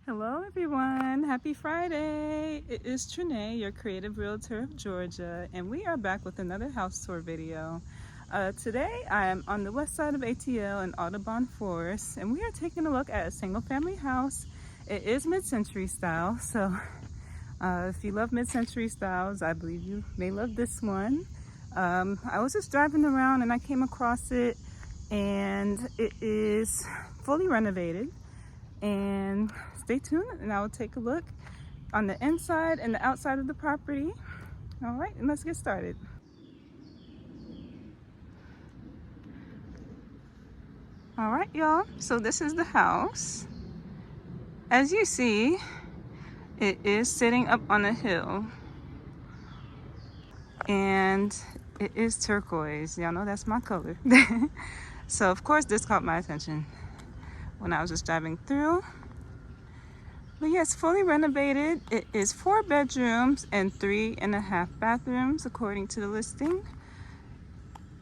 Hello everyone, happy Friday. It is Trene, your creative realtor of Georgia, and we are back with another house tour video. Today I am on the west side of ATL in Audubon Forest, and we are taking a look at a single family house. It is mid-century style, so if you love mid-century styles, I believe you may love this one. I was just driving around and I came across it, and it is fully renovated. And stay tuned and I will take a look on the inside and the outside of the property. All right, and let's get started. All right, y'all, so this is the house. As you see, it is sitting up on a hill, and it is turquoise. Y'all know that's my color. So of course this caught my attention when I was just driving through. But yes, fully renovated. It is 4 bedrooms and 3.5 bathrooms according to the listing.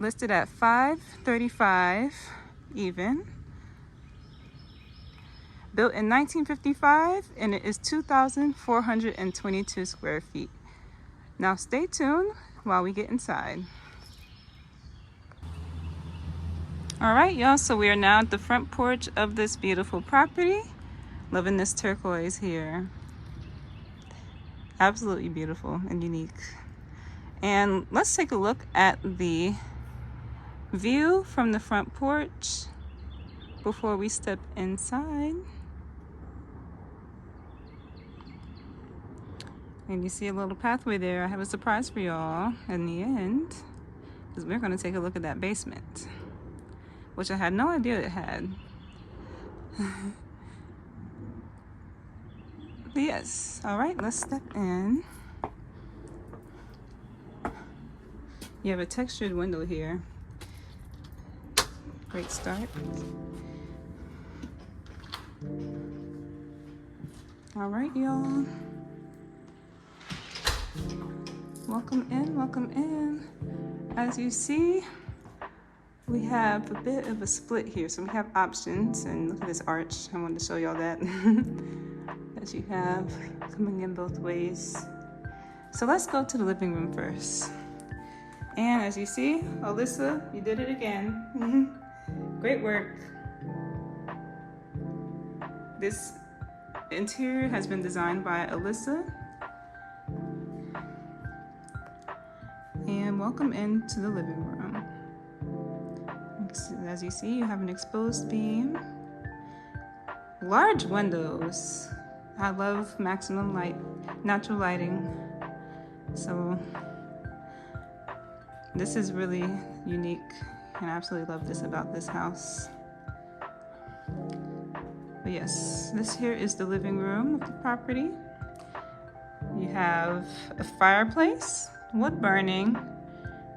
Listed at $535 even. Built in 1955, and it is 2,422 square feet. Now stay tuned while we get inside. All right, y'all, so we are now at the front porch of this beautiful property. Loving this turquoise here. Absolutely beautiful and unique. And let's take a look at the view from the front porch before we step inside. And you see a little pathway there. I have a surprise for y'all in the end, because we're going to take a look at that basement, which I had no idea it had. But yes, all right, let's step in. You have a textured window here. Great start. All right, y'all. Welcome in, welcome in. As you see, we have a bit of a split here, so we have options. And look at this arch. I wanted to show y'all that. That you have coming in both ways. So let's go to the living room first. And as you see, Alyssa, you did it again. Great work. This interior has been designed by Alyssa. And welcome into the living room. As you see, you have an exposed beam, large windows. I love maximum light, natural lighting. So this is really unique, and I absolutely love this about this house. But yes, this here is the living room of the property. You have a fireplace, wood burning.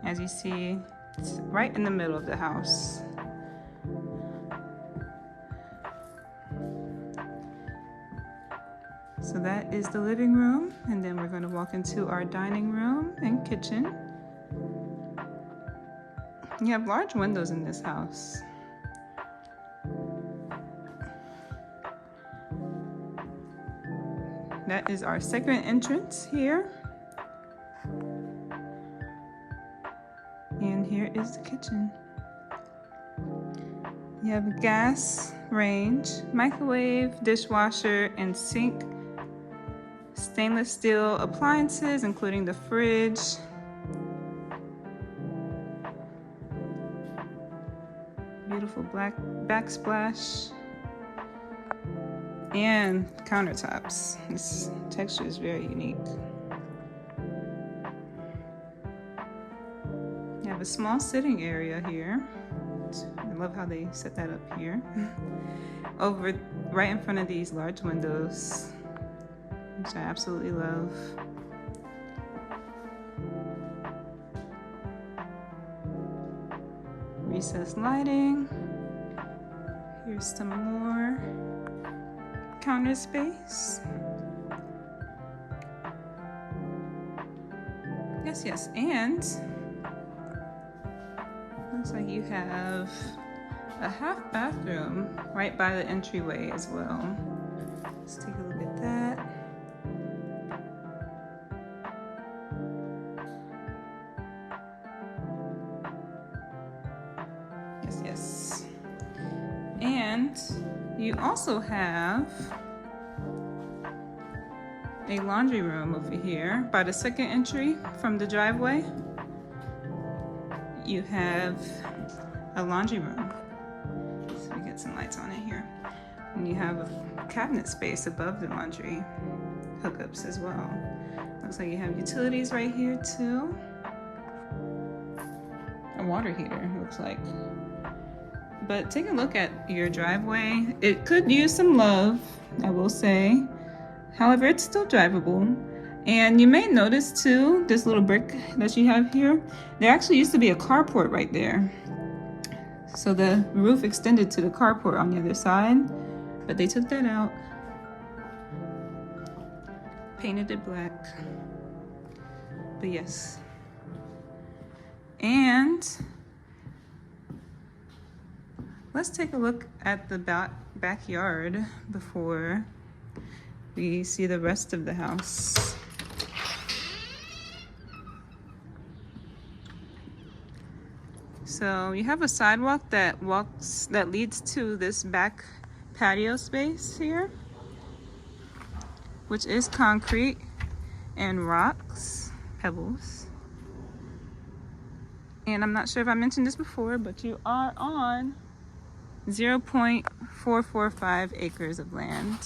As you see, it's right in the middle of the house. So that is the living room, and then we're going to walk into our dining room and kitchen. You have large windows in this house. That is our second entrance here. And here is the kitchen. You have a gas range, microwave, dishwasher, and sink. Stainless steel appliances, including the fridge. Beautiful black backsplash. And countertops. This texture is very unique. You have a small sitting area here. I love how they set that up here. Over right in front of these large windows, which I absolutely love. Recessed lighting. Here's some more counter space. Yes, and looks like you have a half bathroom right by the entryway as well. Let's take a And you also have a laundry room over here by the second entry from the driveway. You have a laundry room. So we get some lights on it here. And you have a cabinet space above the laundry hookups as well. Looks like you have utilities right here too. A water heater, looks like. But take a look at your driveway. It could use some love, I will say. However, it's still drivable. And you may notice too, this little brick that you have here, there actually used to be a carport right there. So the roof extended to the carport on the other side, but they took that out. Painted it black. But yes. And let's take a look at the backyard before we see the rest of the house. So you have a sidewalk that leads to this back patio space here, which is concrete and rocks, pebbles. And I'm not sure if I mentioned this before, but you are on 0.445 acres of land.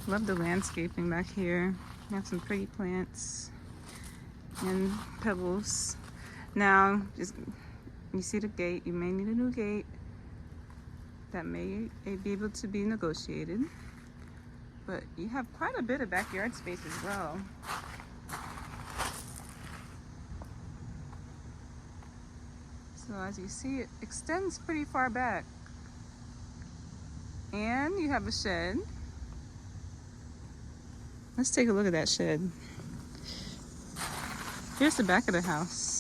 Love the landscaping back here. You have some pretty plants and pebbles. Now, you see the gate. You may need a new gate. That may be able to be negotiated. But you have quite a bit of backyard space as well. So as you see, it extends pretty far back. And you have a shed. Let's take a look at that shed. Here's the back of the house.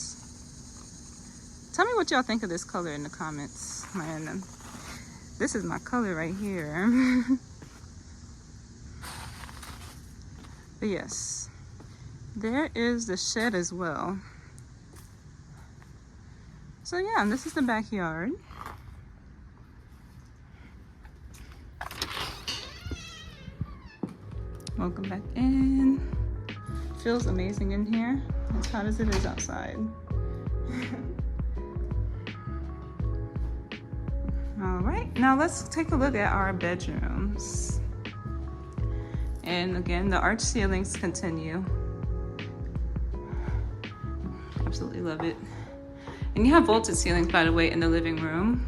Tell me what y'all think of this color in the comments. Man, this is my color right here. But yes, there is the shed as well. So yeah, and this is the backyard. Welcome back in. Feels amazing in here, as hot as it is outside. All right, now let's take a look at our bedrooms. And again, the arch ceilings continue. Absolutely love it. And you have vaulted ceilings, by the way, in the living room.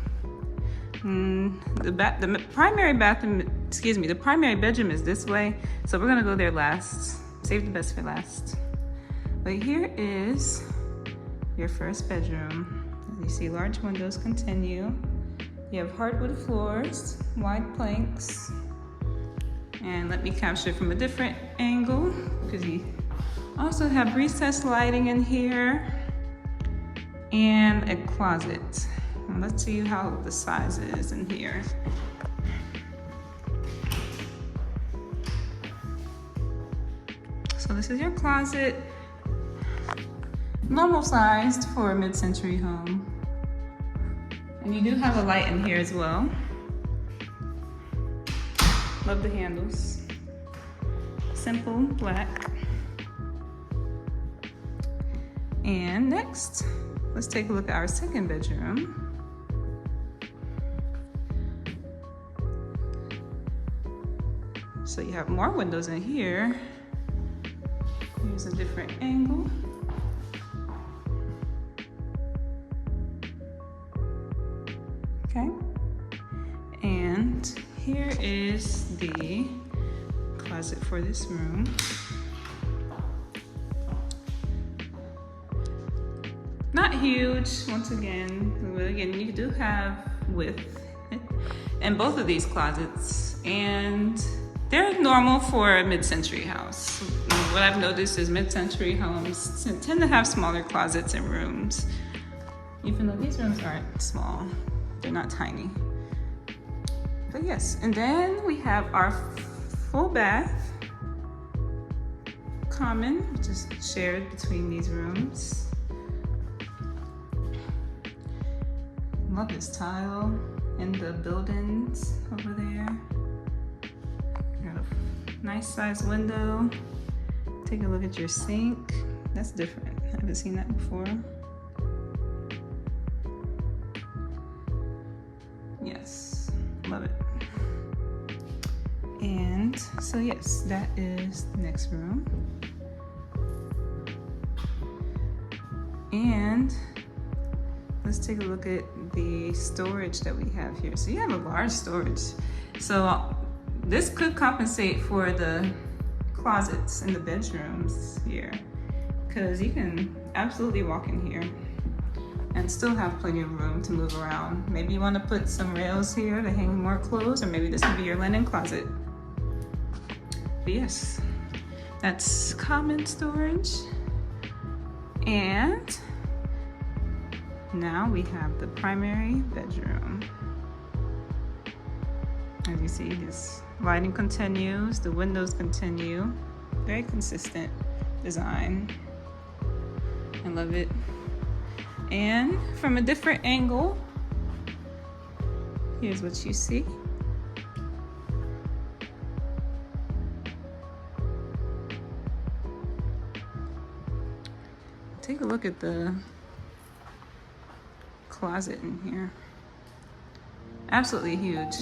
The primary bedroom is this way, so we're gonna go there last. Save the best for last. But here is your first bedroom. As you see, large windows continue. You have hardwood floors, wide planks, and let me capture it from a different angle because you also have recessed lighting in here and a closet. And let's see how the size is in here. So this is your closet, normal sized for a mid-century home. And you do have a light in here as well. Love the handles. Simple, black. And next, let's take a look at our second bedroom. So you have more windows in here. Here's a different angle. Okay. And here is the closet for this room. Not huge, once again. But again, you do have width in both of these closets, and they're normal for a mid-century house. What I've noticed is mid-century homes tend to have smaller closets and rooms, even though these rooms aren't small. They're not tiny. But yes, and then we have our full bath, common, which is shared between these rooms. Love this tile and the buildings over there. Got a nice sized window. Take a look at your sink. That's different. I haven't seen that before. Yes, love it. And so yes, that is the next room. And let's take a look at the storage that we have here. So you have a large storage. So this could compensate for the closets in the bedrooms here, because you can absolutely walk in here and still have plenty of room to move around. Maybe you want to put some rails here to hang more clothes, or maybe this can be your linen closet. But yes, that's common storage. And now we have the primary bedroom. As you see, this lighting continues, the windows continue. Very consistent design. I love it. And from a different angle, here's what you see. Take a look at the closet in here. Absolutely huge.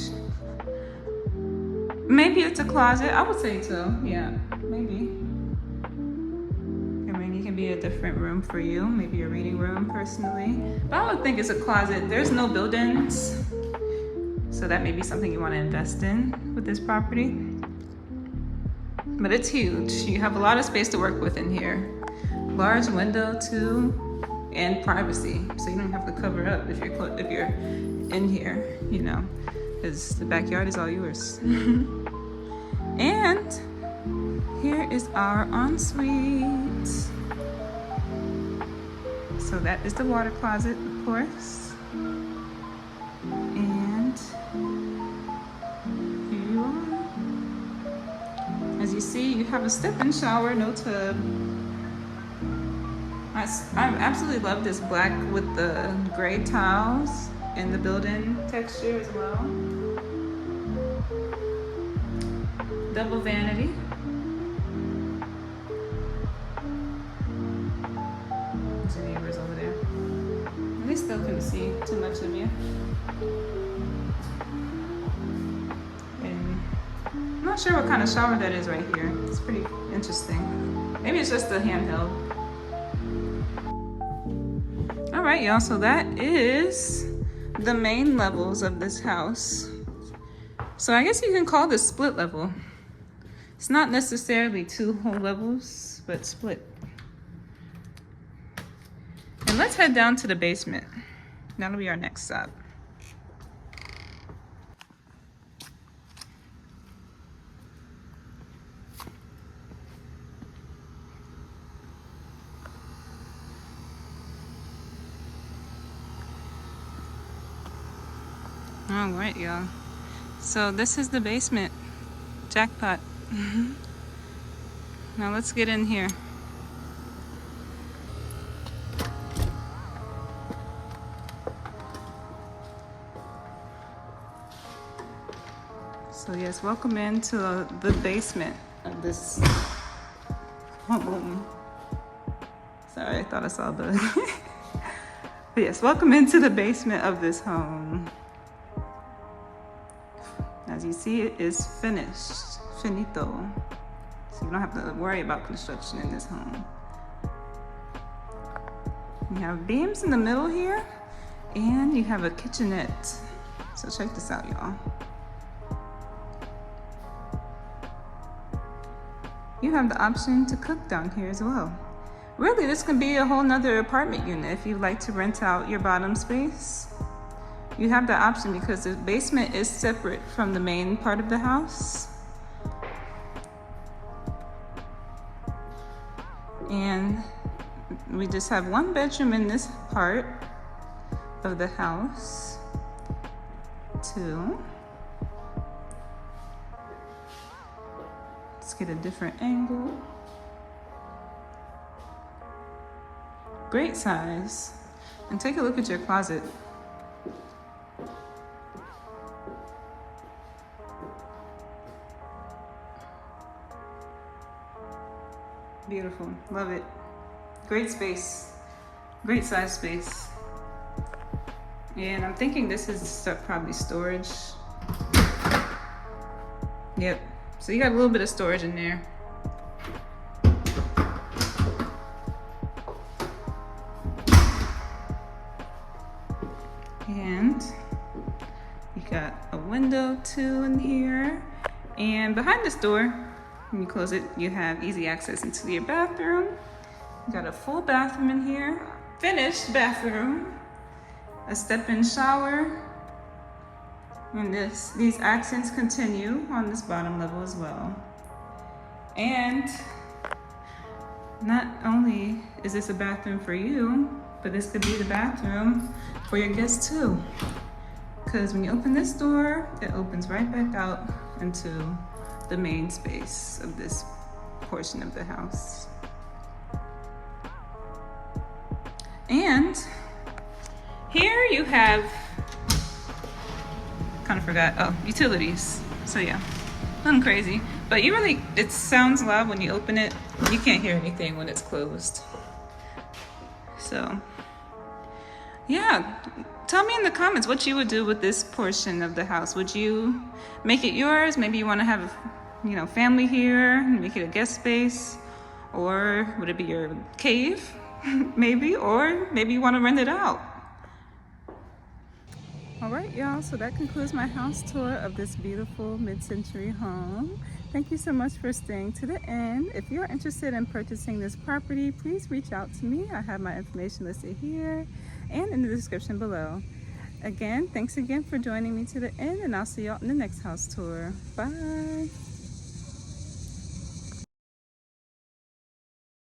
Maybe it's a closet. I would say so. Yeah, maybe. I mean, it can be a different room for you. Maybe a reading room personally. But I would think it's a closet. There's no build-ins, so that may be something you want to invest in with this property. But it's huge. You have a lot of space to work with in here. Large window too, and privacy, so you don't have to cover up if you're in here, you know, because the backyard is all yours. And here is our ensuite. So that is the water closet, of course. And here you are. As you see, you have a step-in shower, no tub. I absolutely love this black with the gray tiles and the built-in texture as well. Double vanity. There's your neighbors over there. They still couldn't see too much of you. And I'm not sure what kind of shower that is right here. It's pretty interesting. Maybe it's just a handheld. All right, y'all, so that is the main levels of this house. So I guess you can call this split level. It's not necessarily 2 whole levels, but split. And let's head down to the basement. That'll be our next stop. All right, y'all. So this is the basement. Jackpot. Now let's get in here. So yes, welcome into the basement of this home. Sorry, I thought I saw the... But yes, welcome into the basement of this home. As you see, it is finished, finito. So you don't have to worry about construction in this home. You have beams in the middle here, and you have a kitchenette. So check this out, y'all. You have the option to cook down here as well. Really, this can be a whole nother apartment unit if you'd like to rent out your bottom space. You have the option because the basement is separate from the main part of the house. And we just have 1 bedroom in this part of the house. 2. Let's get a different angle. Great size. And take a look at your closet. Beautiful, love it. Great space, great size space. And I'm thinking this is probably storage. Yep, so you got a little bit of storage in there. And you got a window too in here. And behind this door, when you close it, you have easy access into your bathroom. You got a full bathroom in here, finished bathroom, a step-in shower, and these accents continue on this bottom level as well. And not only is this a bathroom for you, but this could be the bathroom for your guests too. Because when you open this door, it opens right back out into the main space of this portion of the house. And here you have, kind of forgot, oh, utilities. So yeah, nothing crazy. But it sounds loud when you open it. You can't hear anything when it's closed. So yeah, tell me in the comments what you would do with this portion of the house. Would you make it yours? Maybe you want to have, family here, make it a guest space, or would it be your cave? Maybe, or maybe you want to rent it out. All right, y'all, so that concludes my house tour of this beautiful mid-century home. Thank you so much for staying to the end. If you're interested in purchasing this property, please reach out to me. I have my information listed here and in the description below. Again, thanks again for joining me to the end, and I'll see y'all in the next house tour. Bye.